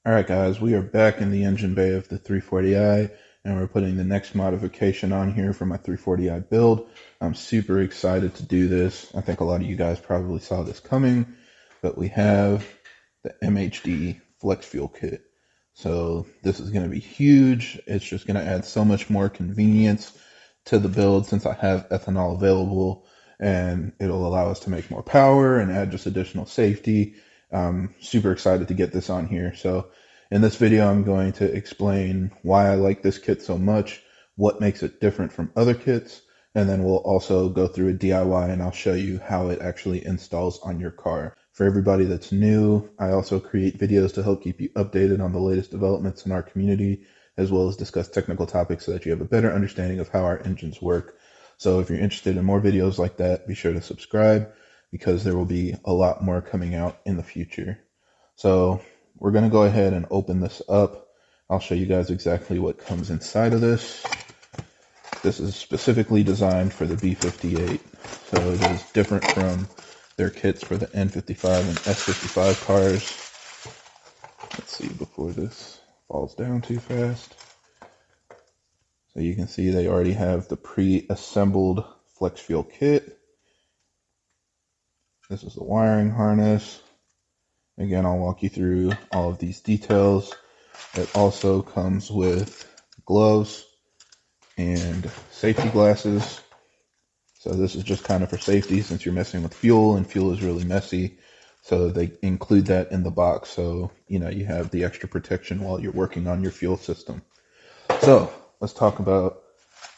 Alright guys, we are back in the engine bay of the 340i and we're putting the next modification on here for my 340i build. I'm super excited to do this. I think a lot of you guys probably saw this coming, but we have the MHD FlexFuel Kit. So this is going to be huge. It's just going to add so much more convenience to the build since I have ethanol available, and it'll allow us to make more power and add just additional safety. I'm super excited to get this on here. So in this video, I'm going to explain why I like this kit so much, what makes it different from other kits, and then we'll also go through a DIY and I'll show you how it actually installs on your car. For everybody that's new, I also create videos to help keep you updated on the latest developments in our community, as well as discuss technical topics so that you have a better understanding of how our engines work. So if you're interested in more videos like that, be sure to subscribe, because there will be a lot more coming out in the future. So we're going to go ahead and open this up. I'll show you guys exactly what comes inside of this. This is specifically designed for the B58, so it is different from their kits for the N55 and S55 cars. Let's see before this falls down too fast. So you can see they already have the pre-assembled FlexFuel kit. This is the wiring harness. Again, I'll walk you through all of these details. It also comes with gloves and safety glasses. So this is just kind of for safety since you're messing with fuel, and fuel is really messy. So they include that in the box, so you have the extra protection while you're working on your fuel system. So let's talk about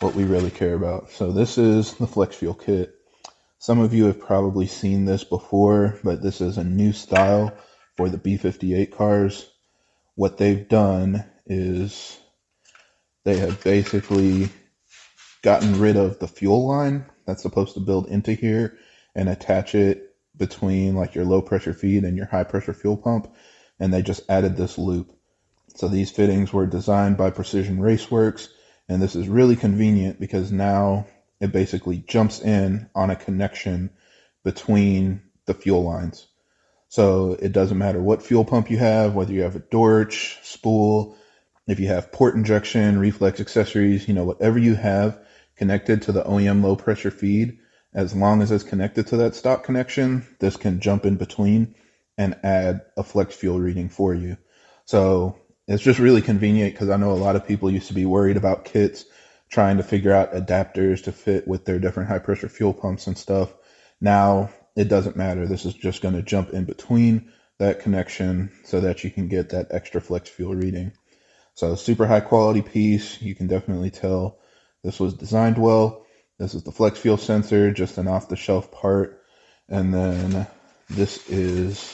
what we really care about. So this is the FlexFuel kit. Some of you have probably seen this before, but this is a new style for the B58 cars. What they've done is they have basically gotten rid of the fuel line that's supposed to build into here and attach it between like your low pressure feed and your high pressure fuel pump, and they just added this loop. So these fittings were designed by Precision Raceworks, and this is really convenient because now it basically jumps in on a connection between the fuel lines. So it doesn't matter what fuel pump you have, whether you have a Dorch, spool, if you have port injection, reflex accessories, whatever you have connected to the OEM low pressure feed, as long as it's connected to that stock connection, this can jump in between and add a flex fuel reading for you. So it's just really convenient, because I know a lot of people used to be worried about kits trying to figure out adapters to fit with their different high pressure fuel pumps and stuff. Now it doesn't matter. This is just going to jump in between that connection so that you can get that extra flex fuel reading. So super high quality piece. You can definitely tell this was designed well. This is the flex fuel sensor, just an off the shelf part. And then this is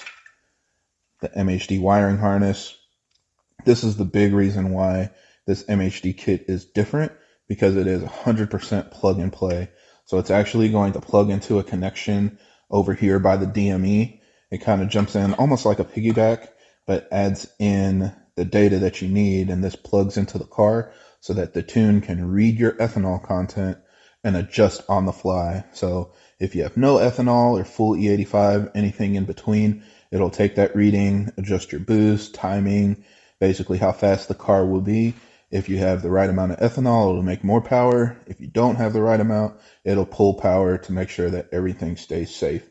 the MHD wiring harness. This is the big reason why this MHD kit is different, because it is 100% plug and play. So it's actually going to plug into a connection over here by the DME. It kind of jumps in almost like a piggyback, but adds in the data that you need, and this plugs into the car so that the tune can read your ethanol content and adjust on the fly. So if you have no ethanol or full E85, anything in between, it'll take that reading, adjust your boost, timing, basically how fast the car will be. If you have the right amount of ethanol, it'll make more power. If you don't have the right amount, it'll pull power to make sure that everything stays safe.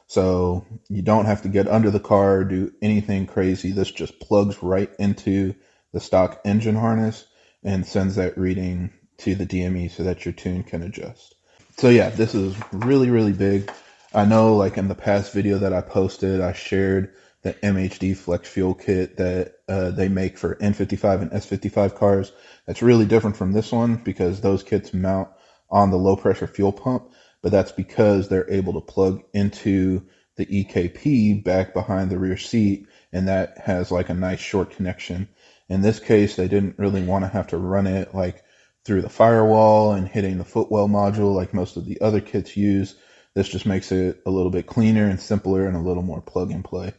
So you don't have to get under the car or do anything crazy. This just plugs right into the stock engine harness and sends that reading to the DME so that your tune can adjust. So yeah, this is really, really big. I know, like in the past video that I posted, I shared the MHD FlexFuel kit that they make for N55 and S55 cars. That's really different from this one, because those kits mount on the low pressure fuel pump, but that's because they're able to plug into the EKP back behind the rear seat, and that has like a nice short connection. In this case, they didn't really want to have to run it like through the firewall and hitting the footwell module like most of the other kits use. This just makes it a little bit cleaner and simpler and a little more plug and play.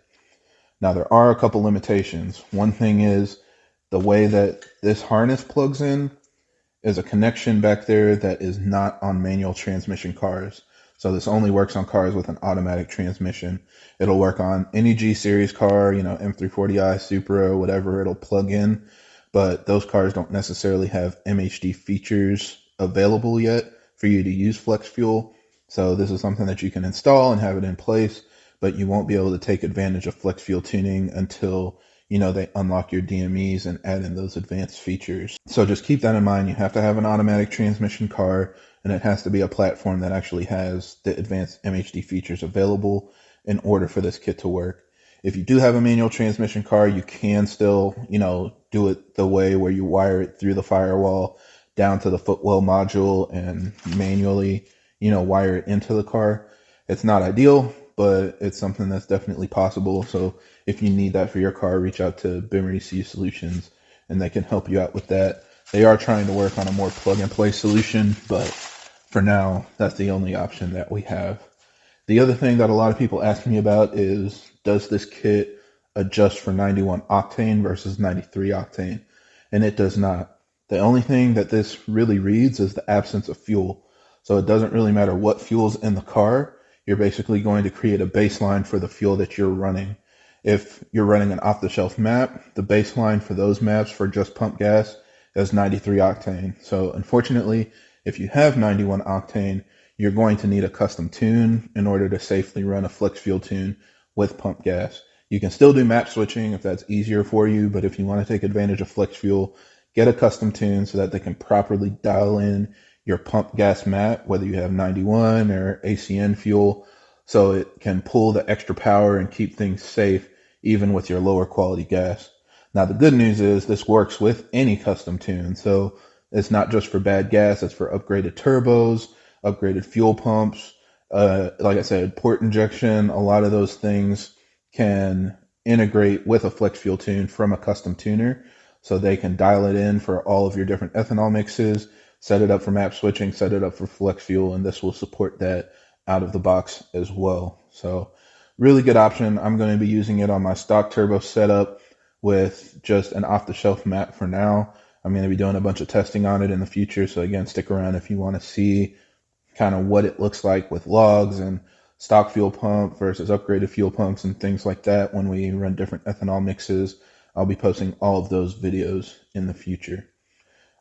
Now, there are a couple limitations. One thing is the way that this harness plugs in is a connection back there that is not on manual transmission cars. So this only works on cars with an automatic transmission. It'll work on any G series car, you know, M340i, Supra, whatever, it'll plug in. But those cars don't necessarily have MHD features available yet for you to use FlexFuel. So this is something that you can install and have it in place, but you won't be able to take advantage of FlexFuel tuning until, you know, they unlock your DMEs and add in those advanced features. So just keep that in mind. You have to have an automatic transmission car, and it has to be a platform that actually has the advanced MHD features available in order for this kit to work. If you do have a manual transmission car, you can still, you know, do it the way where you wire it through the firewall down to the footwell module and manually, you know, wire it into the car. It's not ideal, but it's something that's definitely possible. So if you need that for your car, reach out to BimmerNetwork Solutions and they can help you out with that. They are trying to work on a more plug and play solution, but for now, that's the only option that we have. The other thing that a lot of people ask me about is, does this kit adjust for 91 octane versus 93 octane? And it does not. The only thing that this really reads is the absence of fuel. So it doesn't really matter what fuel's in the car. You're basically going to create a baseline for the fuel that you're running. If you're running an off-the-shelf map, the baseline for those maps for just pump gas is 93 octane. So unfortunately, if you have 91 octane, you're going to need a custom tune in order to safely run a FlexFuel tune with pump gas. You can still do map switching if that's easier for you, but if you want to take advantage of FlexFuel, get a custom tune so that they can properly dial in your pump gas map, whether you have 91 or ACN fuel, so it can pull the extra power and keep things safe even with your lower quality gas. Now, the good news is this works with any custom tune. So it's not just for bad gas, it's for upgraded turbos, upgraded fuel pumps. Like I said, port injection, a lot of those things can integrate with a FlexFuel tune from a custom tuner. So they can dial it in for all of your different ethanol mixes, set it up for map switching, set it up for FlexFuel, and this will support that out of the box as well. So really good option. I'm going to be using it on my stock turbo setup with just an off-the-shelf map for now. I'm going to be doing a bunch of testing on it in the future. So again, stick around if you want to see kind of what it looks like with logs and stock fuel pump versus upgraded fuel pumps and things like that when we run different ethanol mixes. I'll be posting all of those videos in the future.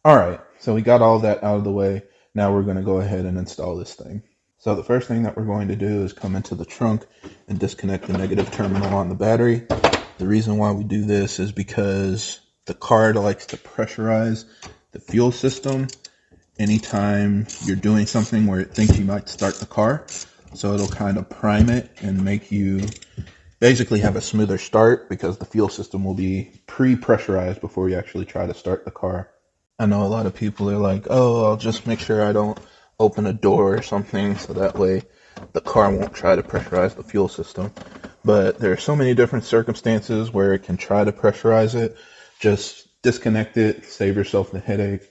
All right, so we got all that out of the way. Now we're going to go ahead and install this thing. So the first thing that we're going to do is come into the trunk and disconnect the negative terminal on the battery. The reason why we do this is because the card likes to pressurize the fuel system anytime you're doing something where it thinks you might start the car. So it'll kind of prime it and make you basically have a smoother start because the fuel system will be pre-pressurized before you actually try to start the car. I know a lot of people are like, oh, I'll just make sure I don't open a door or something so that way the car won't try to pressurize the fuel system. But there are so many different circumstances where it can try to pressurize it. Just disconnect it, save yourself the headache.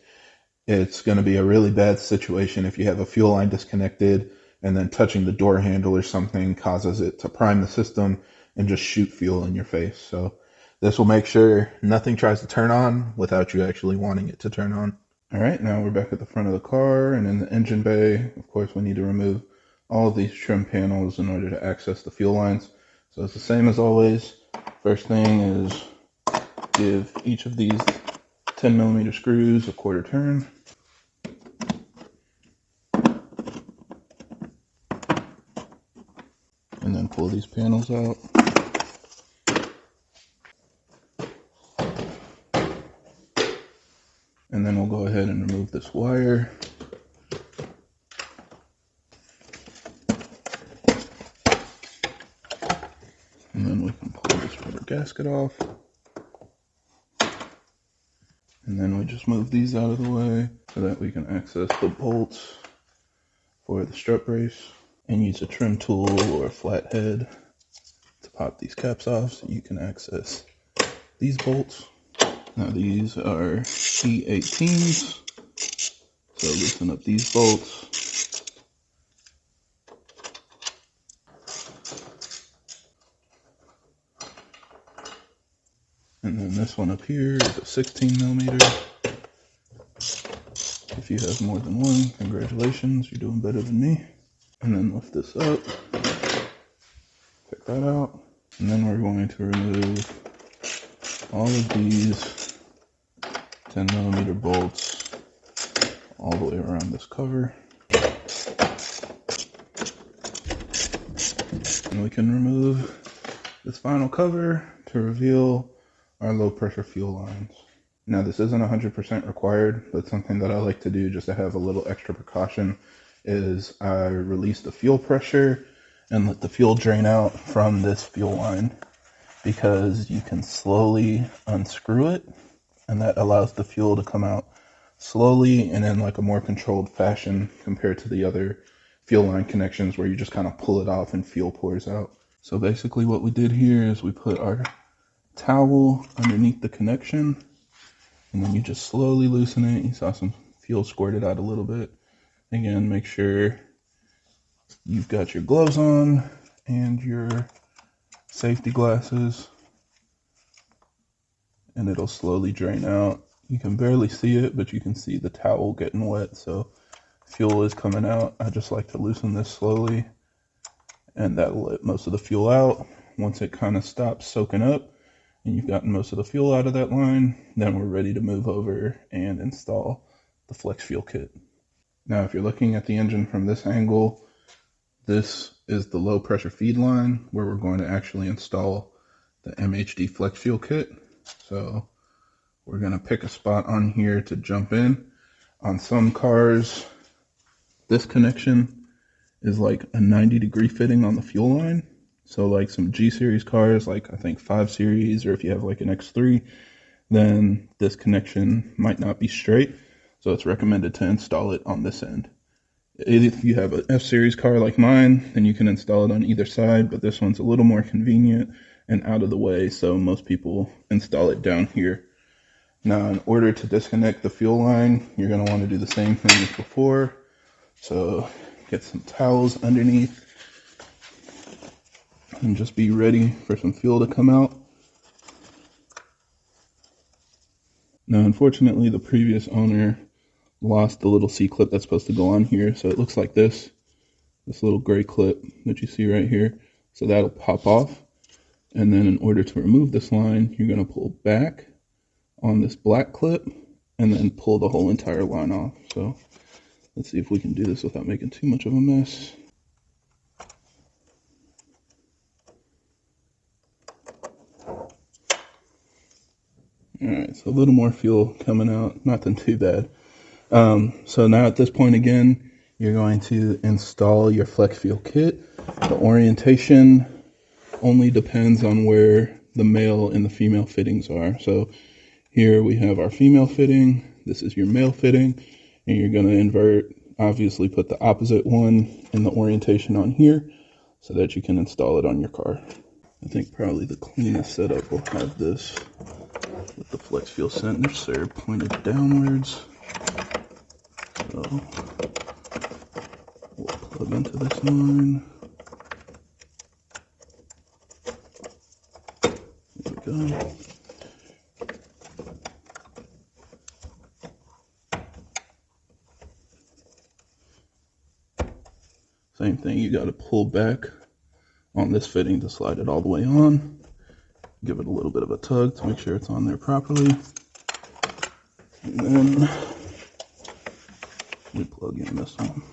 It's going to be a really bad situation if you have a fuel line disconnected and then touching the door handle or something causes it to prime the system and just shoot fuel in your face. So this will make sure nothing tries to turn on without you actually wanting it to turn on. All right, now we're back at the front of the car and in the engine bay. Of course, we need to remove all of these trim panels in order to access the fuel lines. So it's the same as always. First thing is give each of these 10mm screws a quarter turn. And then pull these panels out. And then we'll go ahead and remove this wire. And then we can pull this rubber gasket off. And then we just move these out of the way so that we can access the bolts for the strut brace and use a trim tool or a flathead to pop these caps off so you can access these bolts. Now these are E18s, so loosen up these bolts. And then this one up here is a 16mm. If you have more than one, congratulations, you're doing better than me. and then lift this up, check that out, and then we're going to remove all of these 10mm bolts all the way around this cover. And we can remove this final cover to reveal our low pressure fuel lines. Now this isn't 100% required, but something that I like to do just to have a little extra precaution is I release the fuel pressure and let the fuel drain out from this fuel line, because you can slowly unscrew it, and that allows the fuel to come out slowly and in like a more controlled fashion compared to the other fuel line connections where you just kind of pull it off and fuel pours out. So basically what we did here is we put our towel underneath the connection, and then you just slowly loosen it. You saw some fuel squirted out a little bit. Again, make sure you've got your gloves on and your safety glasses, and it'll slowly drain out. You can barely see it, but you can see the towel getting wet, so fuel is coming out. I just like to loosen this slowly, and that'll let most of the fuel out. Once it kind of stops soaking up and you've gotten most of the fuel out of that line, then we're ready to move over and install the FlexFuel Kit. Now, if you're looking at the engine from this angle, this is the low pressure feed line where we're going to actually install the MHD FlexFuel Kit. So we're going to pick a spot on here to jump in. On some cars, this connection is like a 90-degree fitting on the fuel line. So like some G series cars, like I think 5 series, or if you have like an X3, then this connection might not be straight. So it's recommended to install it on this end. If you have an F series car like mine, then you can install it on either side, but this one's a little more convenient and out of the way, so most people install it down here. Now, in order to disconnect the fuel line, you're going to want to do the same thing as before. So get some towels underneath and just be ready for some fuel to come out. Now, unfortunately, the previous owner lost the little C-clip that's supposed to go on here, so it looks like this little gray clip that you see right here. So that'll pop off, and then in order to remove this line, you're going to pull back on this black clip and then pull the whole entire line off. So let's see if we can do this without making too much of a mess. Alright, so a little more fuel coming out, nothing too bad. So now at this point again, you're going to install your FlexFuel Kit. The orientation only depends on where the male and the female fittings are. So here we have our female fitting, this is your male fitting, and you're going to invert, obviously put the opposite one in the orientation on here so that you can install it on your car. I think probably the cleanest setup will have this with the FlexFuel sensor pointed downwards. So we'll plug into this line. There we go. Same thing, you got to pull back on this fitting to slide it all the way on. Give it a little bit of a tug to make sure it's on there properly. And then we plug in this one.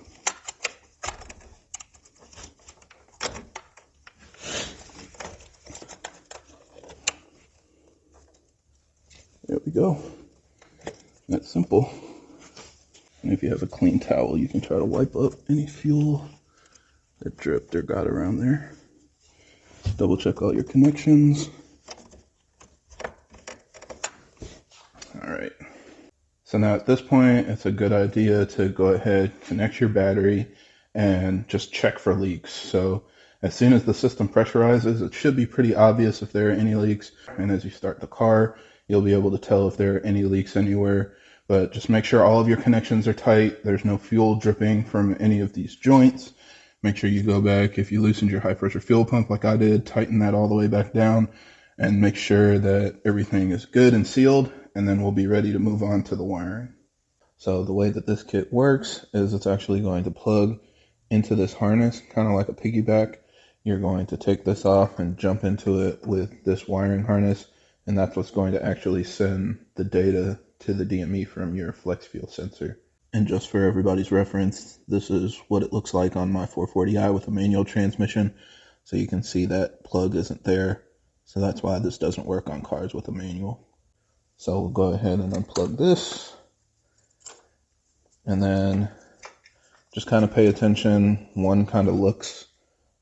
There we go. That's simple. And if you have a clean towel, you can try to wipe up any fuel that dripped or got around there. Double check all your connections. Alright. So now at this point, it's a good idea to go ahead, connect your battery, and just check for leaks. So as soon as the system pressurizes, it should be pretty obvious if there are any leaks. And as you start the car, you'll be able to tell if there are any leaks anywhere. But just make sure all of your connections are tight. There's no fuel dripping from any of these joints. Make sure you go back, if you loosened your high pressure fuel pump like I did, tighten that all the way back down and make sure that everything is good and sealed, and then we'll be ready to move on to the wiring. So the way that this kit works is it's actually going to plug into this harness, kind of like a piggyback. You're going to take this off and jump into it with this wiring harness, and that's what's going to actually send the data to the DME from your FlexFuel sensor. And just for everybody's reference, this is what it looks like on my 440i with a manual transmission. So you can see that plug isn't there. So that's why this doesn't work on cars with a manual. So we'll go ahead and unplug this. And then just kind of pay attention. One kind of looks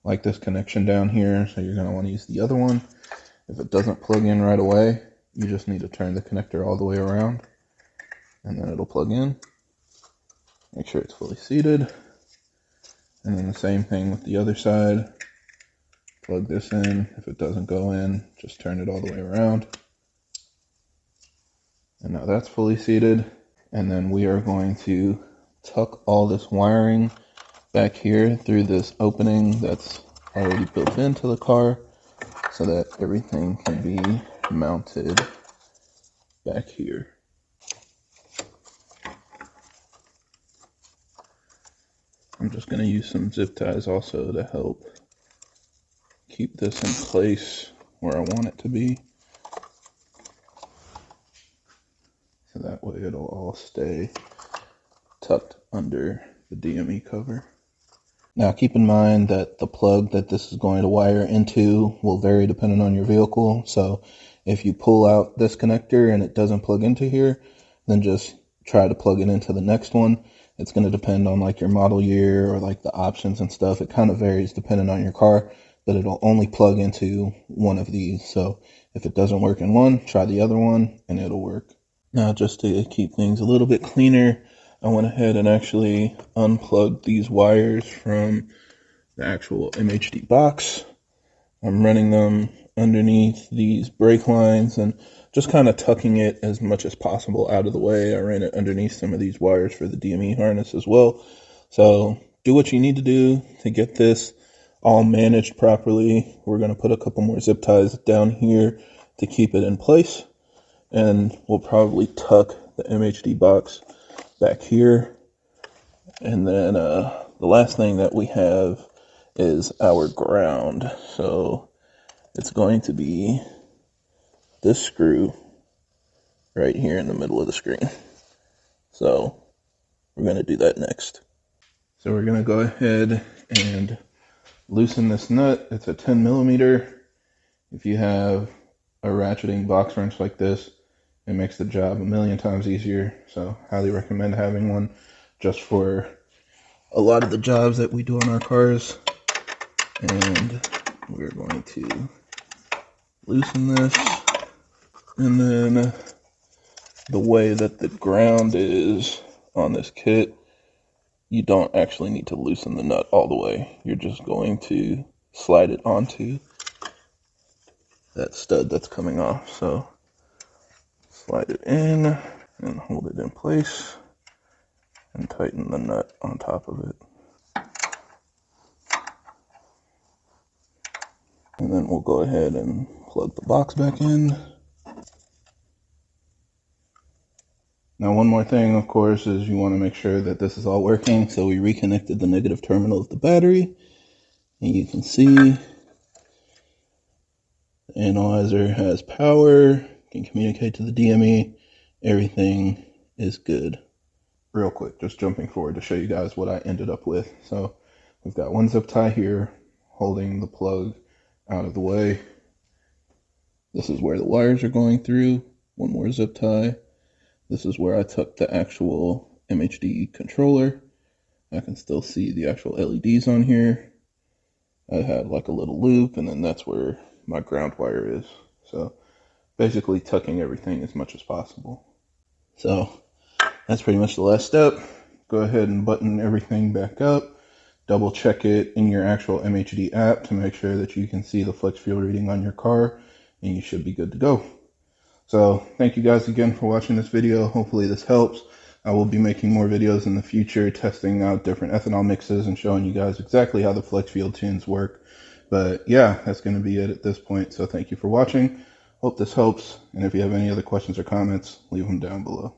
like this connection down here, so you're going to want to use the other one. If it doesn't plug in right away, you just need to turn the connector all the way around, and then it'll plug in. Make sure it's fully seated. And then the same thing with the other side. Plug this in. If it doesn't go in, just turn it all the way around. And now that's fully seated. And then we are going to tuck all this wiring back here through this opening that's already built into the car so that everything can be mounted back here. I'm just going to use some zip ties also to help keep this in place where I want it to be. So that way it'll all stay tucked under the DME cover. Now keep in mind that the plug that this is going to wire into will vary depending on your vehicle. So if you pull out this connector and it doesn't plug into here, then just try to plug it into the next one. It's going to depend on like your model year or like the options and stuff. It kind of varies depending on your car, but it'll only plug into one of these. So if it doesn't work in one, try the other one and it'll work. Now just to keep things a little bit cleaner, I went ahead and actually unplugged these wires from the actual MHD box. I'm running them underneath these brake lines and just kind of tucking it as much as possible out of the way. I ran it underneath some of these wires for the DME harness as well. So do what you need to do to get this all managed properly. We're going to put a couple more zip ties down here to keep it in place. And we'll probably tuck the MHD box back here. And then the last thing that we have is our ground. So it's going to be this screw right here in the middle of the screen. So we're going to do that next. So we're going to go ahead and loosen this nut. It's a 10 millimeter. If you have a ratcheting box wrench like this, it makes the job a million times easier. So highly recommend having one just for a lot of the jobs that we do on our cars. And we're going to loosen this. And then the way that the ground is on this kit, you don't actually need to loosen the nut all the way. You're just going to slide it onto that stud that's coming off. So slide it in and hold it in place and tighten the nut on top of it. And then we'll go ahead and plug the box back in. Now one more thing, of course, is you want to make sure that this is all working. So we reconnected the negative terminal of the battery. And you can see the analyzer has power, can communicate to the DME. Everything is good. Real quick, just jumping forward to show you guys what I ended up with. So we've got one zip tie here holding the plug out of the way. This is where the wires are going through. One more zip tie. This is where I took the actual MHD controller. I can still see the actual LEDs on here. I had like a little loop, and then that's where my ground wire is. So basically tucking everything as much as possible. So that's pretty much the last step. Go ahead and button everything back up. Double check it in your actual MHD app to make sure that you can see the FlexFuel reading on your car, and you should be good to go. So thank you guys again for watching this video. Hopefully this helps. I will be making more videos in the future, testing out different ethanol mixes and showing you guys exactly how the FlexFuel tunes work. But yeah, that's going to be it at this point. So thank you for watching. Hope this helps. And if you have any other questions or comments, leave them down below.